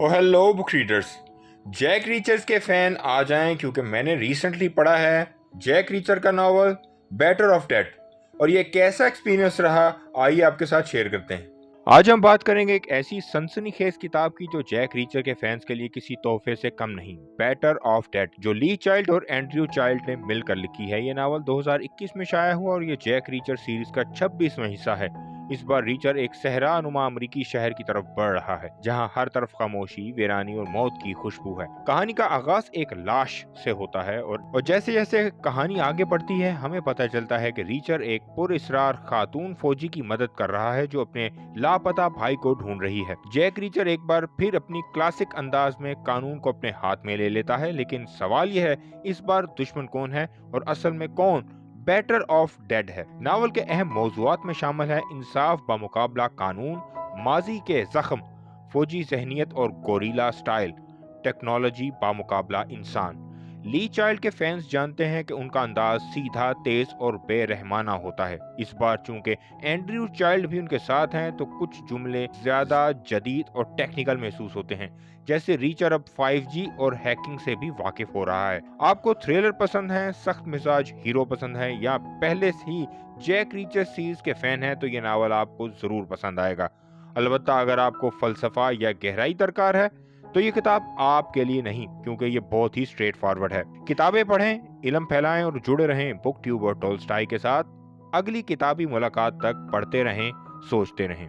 ओ hello book readers. Jack रीचर्स के fan आ जाएं क्योंकि मैंने रिसेंटली पढ़ा है जैक रीचर का नावल बेटर ऑफ डेट और ये कैसा एक्सपीरियंस रहा, आइए आपके साथ शेयर करते हैं। आज हम बात करेंगे एक ऐसी सनसनीखेज किताब की जो जैक रीचर के फैंस के लिए किसी तोहफे से कम नहीं। बेटर ऑफ डेट जो ली चाइल्ड और एंड्रयू चाइल्ड ने मिलकर लिखी है। ये नावल 2021 में शाया हुआ और ये जैक रीचर सीरीज का 26वां हिस्सा है। इस बार रीचर एक सहरा नुमा अमरीकी शहर की तरफ बढ़ रहा है जहां हर तरफ खामोशी, वीरानी और मौत की खुशबू है। कहानी का आगाज एक लाश से होता है और जैसे जैसे कहानी आगे बढ़ती है हमें पता चलता है कि रीचर एक पुरइसरार खातून फौजी की मदद कर रहा है जो अपने लापता भाई को ढूंढ रही है। जैक रीचर एक बार फिर अपनी क्लासिक अंदाज में कानून को अपने हाथ में ले लेता है, लेकिन सवाल यह है इस बार दुश्मन कौन है और असल में कौन बेटर ऑफ डेड है। नावल के अहम मौजुआत में शामिल है इंसाफ बमुकाबला कानून, माजी के जख्म, फौजी जहनियत और गोरीला स्टाइल, टेक्नोलॉजी बामुकाबला इंसान। ली चाइल्ड के फैंस जानते हैं कि उनका अंदाज सीधा, तेज और बेरहमाना होता है। इस बार चूंकि एंड्रयू चाइल्ड भी उनके साथ हैं तो कुछ जुमले ज्यादा जदीद और टेक्निकल महसूस होते हैं, जैसे रीचर अब 5G और हैकिंग से भी वाकिफ हो रहा है। आपको थ्रिलर पसंद है, सख्त मिजाज हीरो पसंद है या पहले से ही जैक रीचर सीरीज के फैन हैं तो ये नावल आपको जरूर पसंद आएगा। अलबत्ता अगर आपको फलसफा या गहराई दरकार है तो ये किताब आपके लिए नहीं, क्योंकि ये बहुत ही स्ट्रेट फॉरवर्ड है। किताबें पढ़ें, इल्म फैलाएं और जुड़े रहें बुक ट्यूब और टोल्स्टाई के साथ। अगली किताबी मुलाकात तक पढ़ते रहें, सोचते रहें।